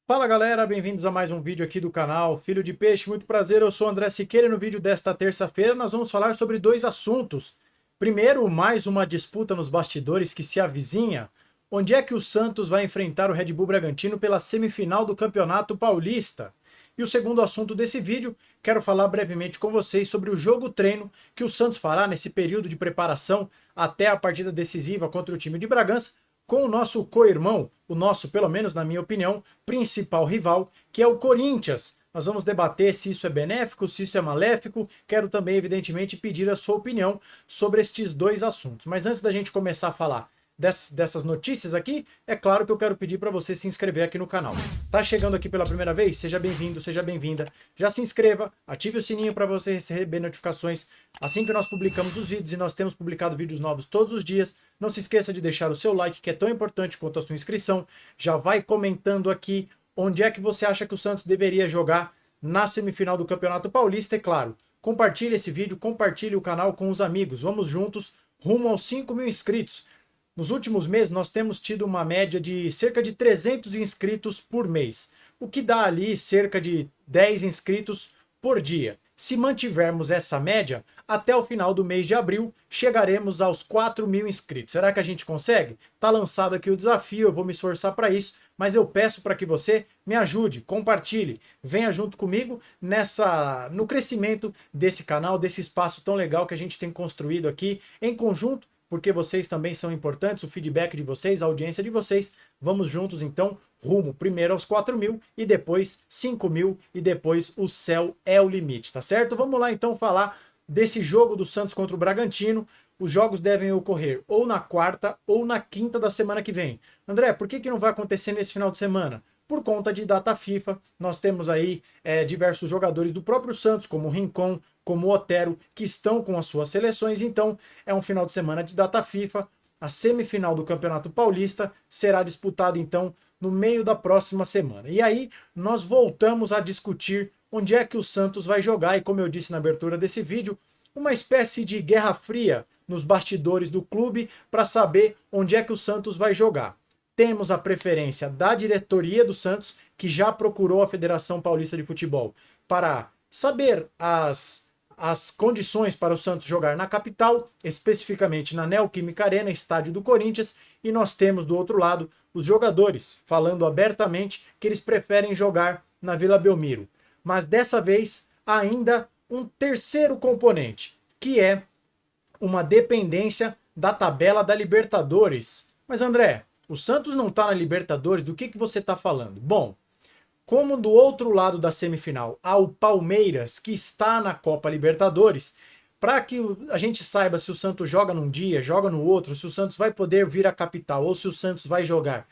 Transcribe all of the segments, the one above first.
Fala galera, bem-vindos a mais um vídeo aqui do canal Filho de Peixe, muito prazer, eu sou o André Siqueira e no vídeo desta terça-feira nós vamos falar sobre dois assuntos. Primeiro, mais uma disputa nos bastidores que se avizinha. Onde é que o Santos vai enfrentar o Red Bull Bragantino pela semifinal do Campeonato Paulista? E o segundo assunto desse vídeo, quero falar brevemente com vocês sobre o jogo-treino que o Santos fará nesse período de preparação até a partida decisiva contra o time de Bragança, com o nosso co-irmão, o nosso, pelo menos na minha opinião, principal rival, que é o Corinthians. Nós vamos debater se isso é benéfico, se isso é maléfico. Quero também, evidentemente, pedir a sua opinião sobre estes dois assuntos. Mas antes da gente começar a falar dessas notícias aqui, é claro que eu quero pedir para você se inscrever aqui no canal. Tá chegando aqui pela primeira vez? Seja bem-vindo, seja bem-vinda. Já se inscreva, ative o sininho para você receber notificações assim que nós publicamos os vídeos, e nós temos publicado vídeos novos todos os dias. Não se esqueça de deixar o seu like, que é tão importante quanto a sua inscrição. Já vai comentando aqui onde é que você acha que o Santos deveria jogar na semifinal do Campeonato Paulista, é claro. Compartilhe esse vídeo, compartilhe o canal com os amigos. Vamos juntos rumo aos 5.000 inscritos. Nos últimos meses, nós temos tido uma média de cerca de 300 inscritos por mês, o que dá ali cerca de 10 inscritos por dia. Se mantivermos essa média, até o final do mês de abril, chegaremos aos 4.000 inscritos. Será que a gente consegue? Tá lançado aqui o desafio, eu vou me esforçar para isso, mas eu peço para que você me ajude, compartilhe, venha junto comigo no crescimento desse canal, desse espaço tão legal que a gente tem construído aqui em conjunto, porque vocês também são importantes, o feedback de vocês, a audiência de vocês. Vamos juntos, então, rumo primeiro aos 4.000 e depois 5.000 e depois o céu é o limite, tá certo? Vamos lá, então, falar desse jogo do Santos contra o Bragantino. Os jogos devem ocorrer ou na quarta ou na quinta da semana que vem. André, por que não vai acontecer nesse final de semana? Por conta de data FIFA, nós temos aí diversos jogadores do próprio Santos, como o Rincon, como o Otero, que estão com as suas seleções. Então é um final de semana de data FIFA. A semifinal do Campeonato Paulista será disputada então no meio da próxima semana. E aí nós voltamos a discutir onde é que o Santos vai jogar, e como eu disse na abertura desse vídeo, uma espécie de guerra fria nos bastidores do clube para saber onde é que o Santos vai jogar. Temos a preferência da diretoria do Santos, que já procurou a Federação Paulista de Futebol para saber as condições para o Santos jogar na capital, especificamente na Neoquímica Arena, estádio do Corinthians, e nós temos do outro lado os jogadores falando abertamente que eles preferem jogar na Vila Belmiro. Mas dessa vez ainda um terceiro componente, que é uma dependência da tabela da Libertadores. Mas André, o Santos não está na Libertadores, do que você está falando? Bom, como do outro lado da semifinal há o Palmeiras, que está na Copa Libertadores, para que a gente saiba se o Santos joga num dia, joga no outro, se o Santos vai poder vir à capital ou se o Santos vai jogar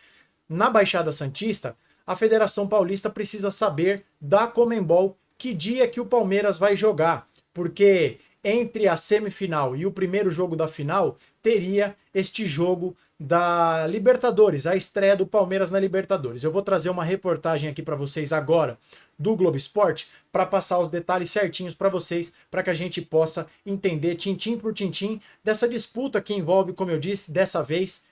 na Baixada Santista, a Federação Paulista precisa saber da Conmebol que dia que o Palmeiras vai jogar, porque entre a semifinal e o primeiro jogo da final teria este jogo da Libertadores, a estreia do Palmeiras na Libertadores. Eu vou trazer uma reportagem aqui para vocês agora do Globo Esporte para passar os detalhes certinhos para vocês, para que a gente possa entender tintim por tintim dessa disputa que envolve, como eu disse, dessa vez,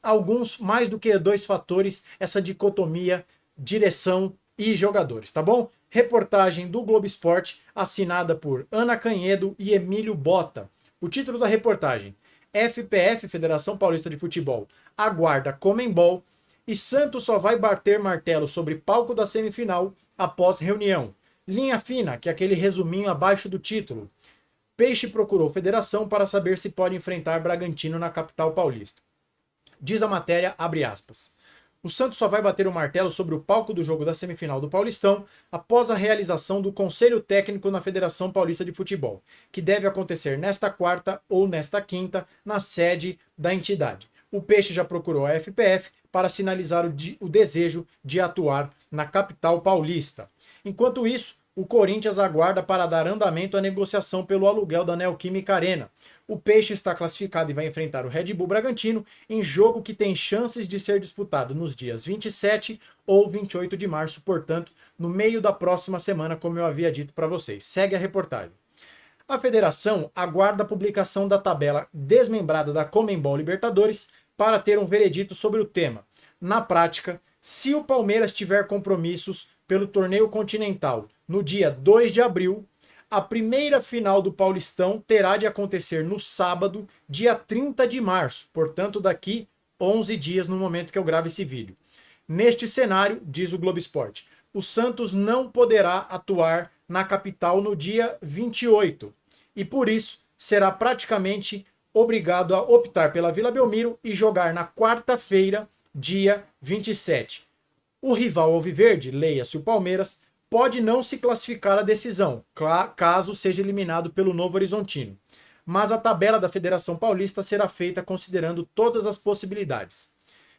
alguns mais do que dois fatores, essa dicotomia direção e jogadores, tá bom? Reportagem do Globo Esporte, assinada por Ana Canhedo e Emílio Bota. O título da reportagem: FPF, Federação Paulista de Futebol, aguarda Conmebol e Santos só vai bater martelo sobre palco da semifinal após reunião. Linha fina, que é aquele resuminho abaixo do título. Peixe procurou Federação para saber se pode enfrentar Bragantino na capital paulista. Diz a matéria, abre aspas: o Santos só vai bater o martelo sobre o palco do jogo da semifinal do Paulistão após a realização do Conselho Técnico na Federação Paulista de Futebol, que deve acontecer nesta quarta ou nesta quinta, na sede da entidade. O Peixe já procurou a FPF para sinalizar o desejo de atuar na capital paulista. Enquanto isso, o Corinthians aguarda para dar andamento à negociação pelo aluguel da Neoquímica Arena. O Peixe está classificado e vai enfrentar o Red Bull Bragantino em jogo que tem chances de ser disputado nos dias 27 ou 28 de março, portanto, no meio da próxima semana, como eu havia dito para vocês. Segue a reportagem. A federação aguarda a publicação da tabela desmembrada da Conmebol Libertadores para ter um veredito sobre o tema. Na prática, Se o Palmeiras tiver compromissos pelo torneio continental no dia 2 de abril, a primeira final do Paulistão terá de acontecer no sábado, dia 30 de março, portanto daqui 11 dias no momento que eu gravo esse vídeo. Neste cenário, diz o Globo Esporte, o Santos não poderá atuar na capital no dia 28 e por isso será praticamente obrigado a optar pela Vila Belmiro e jogar na quarta-feira, dia 27. O rival alviverde, leia-se o Palmeiras, pode não se classificar à decisão, caso seja eliminado pelo Novo Horizontino. Mas a tabela da Federação Paulista será feita considerando todas as possibilidades.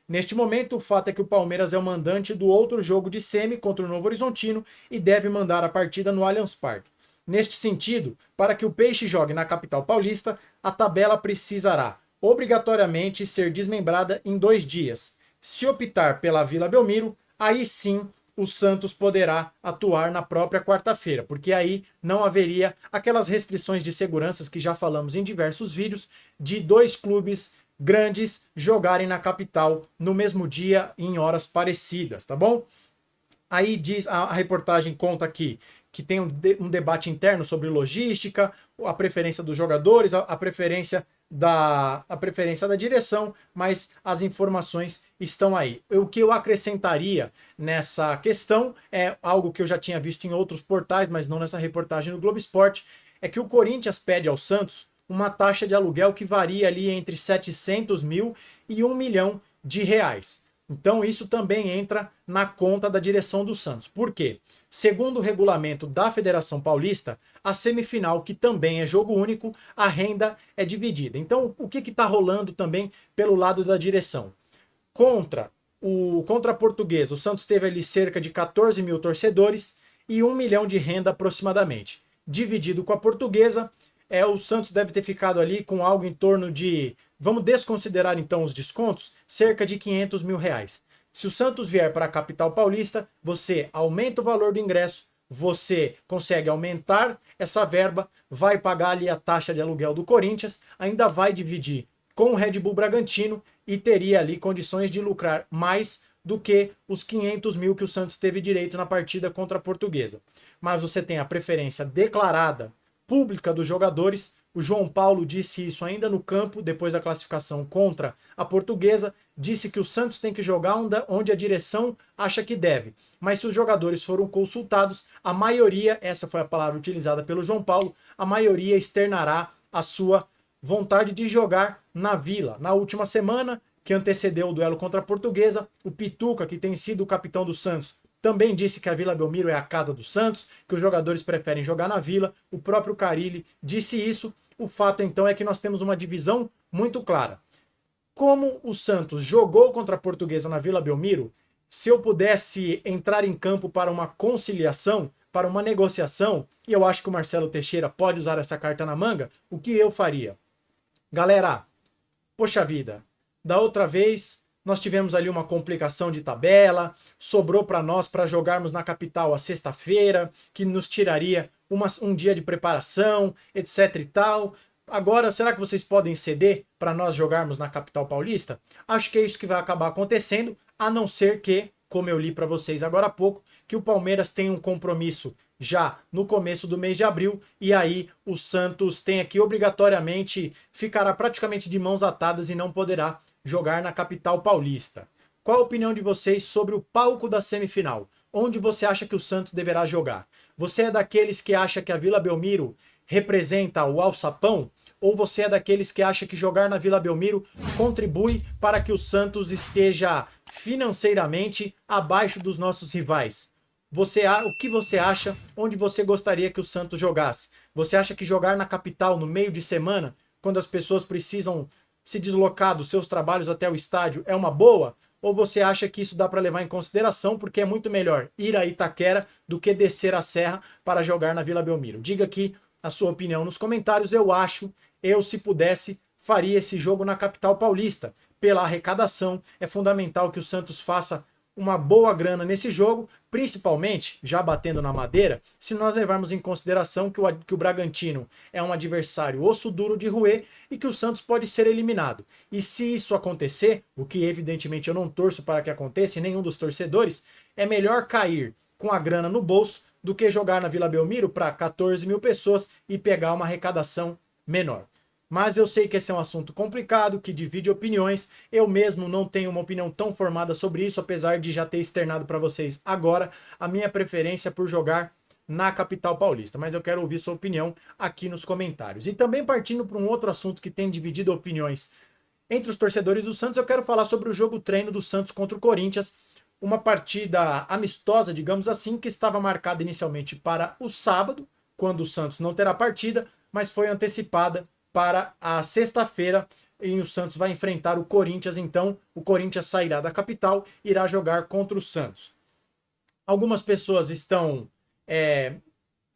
Neste momento, o fato é que o Palmeiras é o mandante do outro jogo de semi contra o Novo Horizontino e deve mandar a partida no Allianz Parque. Neste sentido, para que o Peixe jogue na capital paulista, a tabela precisará obrigatoriamente ser desmembrada em 2 dias. Se optar pela Vila Belmiro, aí sim o Santos poderá atuar na própria quarta-feira, porque aí não haveria aquelas restrições de segurança que já falamos em diversos vídeos, de 2 clubes grandes jogarem na capital no mesmo dia e em horas parecidas, tá bom? Aí diz, a reportagem conta aqui que tem um debate interno sobre logística, a preferência dos jogadores, a preferência da direção, mas as informações estão aí. O que eu acrescentaria nessa questão é algo que eu já tinha visto em outros portais, mas não nessa reportagem do Globo Esporte, é que o Corinthians pede ao Santos uma taxa de aluguel que varia ali entre 700 mil e 1 milhão de reais. Então isso também entra na conta da direção do Santos. Por quê? Segundo o regulamento da Federação Paulista, a semifinal, que também é jogo único, a renda é dividida. Então o que está rolando também pelo lado da direção? Contra a Portuguesa, o Santos teve ali cerca de 14 mil torcedores e 1 milhão de renda aproximadamente. Dividido com a Portuguesa, o Santos deve ter ficado ali com algo em torno de, vamos desconsiderar então os descontos, cerca de 500 mil reais. Se o Santos vier para a capital paulista, você aumenta o valor do ingresso, você consegue aumentar essa verba, vai pagar ali a taxa de aluguel do Corinthians, ainda vai dividir com o Red Bull Bragantino e teria ali condições de lucrar mais do que os 500 mil que o Santos teve direito na partida contra a Portuguesa. Mas você tem a preferência declarada pública dos jogadores. O João Paulo disse isso ainda no campo, depois da classificação contra a Portuguesa, disse que o Santos tem que jogar onde a direção acha que deve. Mas se os jogadores foram consultados, a maioria, essa foi a palavra utilizada pelo João Paulo, a maioria externará a sua vontade de jogar na Vila. Na última semana, que antecedeu o duelo contra a Portuguesa, o Pituca, que tem sido o capitão do Santos, também disse que a Vila Belmiro é a casa do Santos, que os jogadores preferem jogar na Vila. O próprio Carille disse isso. O fato, então, é que nós temos uma divisão muito clara. Como o Santos jogou contra a Portuguesa na Vila Belmiro, se eu pudesse entrar em campo para uma conciliação, para uma negociação, e eu acho que o Marcelo Teixeira pode usar essa carta na manga, o que eu faria? Galera, poxa vida, da outra vez nós tivemos ali uma complicação de tabela, sobrou para nós para jogarmos na capital a sexta-feira, que nos tiraria um dia de preparação, etc e tal. Agora, será que vocês podem ceder para nós jogarmos na capital paulista? Acho que é isso que vai acabar acontecendo, a não ser que, como eu li para vocês agora há pouco, que o Palmeiras tem um compromisso já no começo do mês de abril, e aí o Santos tem aqui obrigatoriamente, ficará praticamente de mãos atadas e não poderá jogar na capital paulista. Qual a opinião de vocês sobre o palco da semifinal? Onde você acha que o Santos deverá jogar? Você é daqueles que acha que a Vila Belmiro representa o alçapão? Ou você é daqueles que acha que jogar na Vila Belmiro contribui para que o Santos esteja financeiramente abaixo dos nossos rivais? O que você acha? Onde você gostaria que o Santos jogasse? Você acha que jogar na capital no meio de semana, quando as pessoas precisam se deslocar dos seus trabalhos até o estádio, é uma boa? Ou você acha que isso dá para levar em consideração porque é muito melhor ir a Itaquera do que descer a serra para jogar na Vila Belmiro? Diga aqui a sua opinião nos comentários. Eu, se pudesse, faria esse jogo na capital paulista. Pela arrecadação, é fundamental que o Santos faça uma boa grana nesse jogo, principalmente, já batendo na madeira, se nós levarmos em consideração que o Bragantino é um adversário osso duro de roer e que o Santos pode ser eliminado. E se isso acontecer, o que evidentemente eu não torço para que aconteça, e nenhum dos torcedores, é melhor cair com a grana no bolso do que jogar na Vila Belmiro para 14 mil pessoas e pegar uma arrecadação menor. Mas eu sei que esse é um assunto complicado, que divide opiniões. Eu mesmo não tenho uma opinião tão formada sobre isso, apesar de já ter externado para vocês agora a minha preferência por jogar na capital paulista. Mas eu quero ouvir sua opinião aqui nos comentários. E também partindo para um outro assunto que tem dividido opiniões entre os torcedores do Santos, eu quero falar sobre o jogo treino do Santos contra o Corinthians. Uma partida amistosa, digamos assim, que estava marcada inicialmente para o sábado, quando o Santos não terá partida, mas foi antecipada para a sexta-feira, e o Santos vai enfrentar o Corinthians. Então o Corinthians sairá da capital, irá jogar contra o Santos. Algumas pessoas estão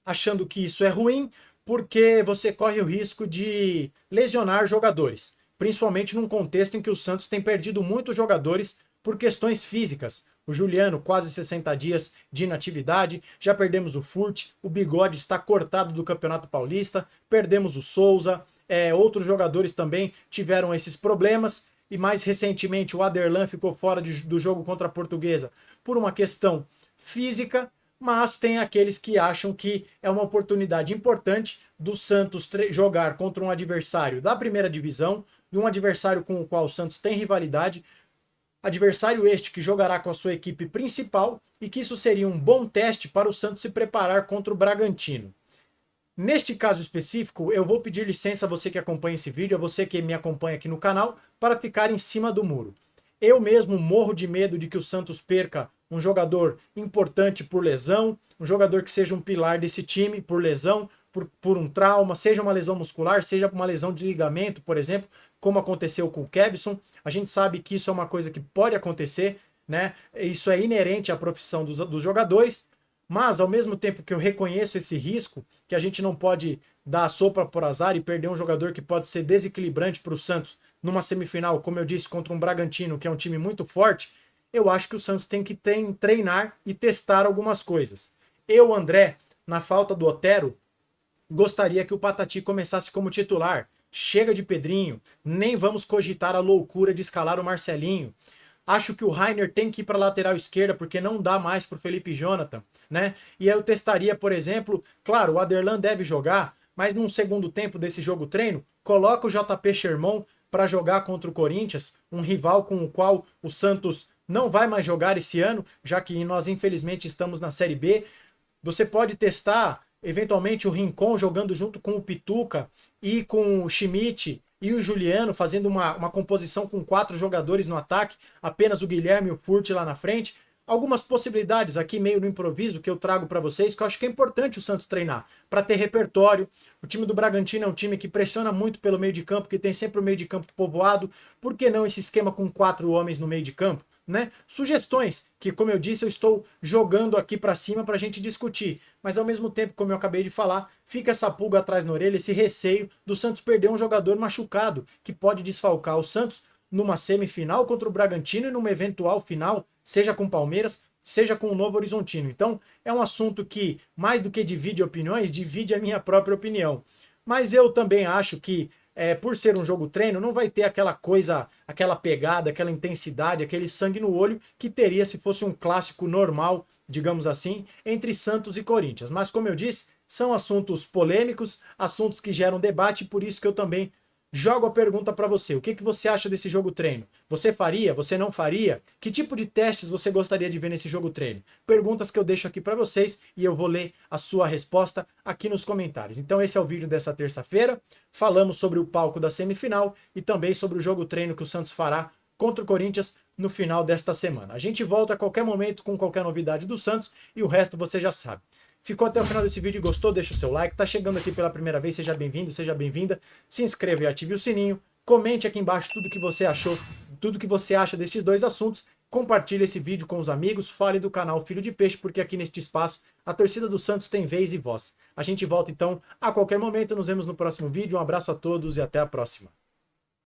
achando que isso é ruim, porque você corre o risco de lesionar jogadores, principalmente num contexto em que o Santos tem perdido muitos jogadores por questões físicas. O Juliano, quase 60 dias de inatividade, já perdemos o Furt, o Bigode está cortado do Campeonato Paulista, perdemos o Souza, outros jogadores também tiveram esses problemas, e mais recentemente o Aderlan ficou fora do jogo contra a Portuguesa por uma questão física, mas tem aqueles que acham que é uma oportunidade importante do Santos jogar contra um adversário da primeira divisão, e um adversário com o qual o Santos tem rivalidade, adversário este que jogará com a sua equipe principal, e que isso seria um bom teste para o Santos se preparar contra o Bragantino. Neste caso específico, eu vou pedir licença a você que acompanha esse vídeo, a você que me acompanha aqui no canal, para ficar em cima do muro. Eu mesmo morro de medo de que o Santos perca um jogador importante por lesão, um jogador que seja um pilar desse time por lesão, por um trauma, seja uma lesão muscular, seja uma lesão de ligamento, por exemplo, como aconteceu com o Kevson. A gente sabe que isso é uma coisa que pode acontecer, né? Isso é inerente à profissão dos jogadores. Mas, ao mesmo tempo que eu reconheço esse risco, que a gente não pode dar a sopa por azar e perder um jogador que pode ser desequilibrante para o Santos numa semifinal, como eu disse, contra um Bragantino, que é um time muito forte, eu acho que o Santos tem que treinar e testar algumas coisas. Eu, André, na falta do Otero, gostaria que o Patati começasse como titular. Chega de Pedrinho, nem vamos cogitar a loucura de escalar o Marcelinho. Acho que o Rainer tem que ir para a lateral esquerda, porque não dá mais para o Felipe Jonathan, né? E eu testaria, por exemplo, claro, o Aderlan deve jogar, mas num segundo tempo desse jogo treino, coloca o JP Sherman para jogar contra o Corinthians, um rival com o qual o Santos não vai mais jogar esse ano, já que nós infelizmente estamos na Série B. Você pode testar, eventualmente, o Rincon jogando junto com o Pituca e com o Schmidt e o Juliano, fazendo uma composição com 4 jogadores no ataque, apenas o Guilherme e o Furt lá na frente. Algumas possibilidades aqui meio no improviso que eu trago para vocês, que eu acho que é importante o Santos treinar, para ter repertório. O time do Bragantino é um time que pressiona muito pelo meio de campo, que tem sempre o meio de campo povoado. Por que não esse esquema com 4 homens no meio de campo? Né? Sugestões que, como eu disse, eu estou jogando aqui para cima para a gente discutir, mas ao mesmo tempo, como eu acabei de falar, fica essa pulga atrás na orelha, esse receio do Santos perder um jogador machucado, que pode desfalcar o Santos numa semifinal contra o Bragantino e numa eventual final, seja com o Palmeiras, seja com o Novo Horizontino. Então é um assunto que, mais do que divide opiniões, divide a minha própria opinião. Mas eu também acho que por ser um jogo treino, não vai ter aquela coisa, aquela pegada, aquela intensidade, aquele sangue no olho que teria se fosse um clássico normal, digamos assim, entre Santos e Corinthians. Mas, como eu disse, são assuntos polêmicos, assuntos que geram debate, e por isso que eu também jogo a pergunta para você. O que você acha desse jogo treino? Você faria? Você não faria? Que tipo de testes você gostaria de ver nesse jogo treino? Perguntas que eu deixo aqui para vocês e eu vou ler a sua resposta aqui nos comentários. Então esse é o vídeo dessa terça-feira. Falamos sobre o palco da semifinal e também sobre o jogo treino que o Santos fará contra o Corinthians no final desta semana. A gente volta a qualquer momento com qualquer novidade do Santos e o resto você já sabe. Ficou até o final desse vídeo e gostou? Deixa o seu like. Tá chegando aqui pela primeira vez, seja bem-vindo, seja bem-vinda. Se inscreva e ative o sininho. Comente aqui embaixo tudo que você achou, tudo que você acha destes dois assuntos. Compartilhe esse vídeo com os amigos, fale do canal Filho de Peixe, porque aqui neste espaço a torcida do Santos tem vez e voz. A gente volta então a qualquer momento, nos vemos no próximo vídeo. Um abraço a todos e até a próxima.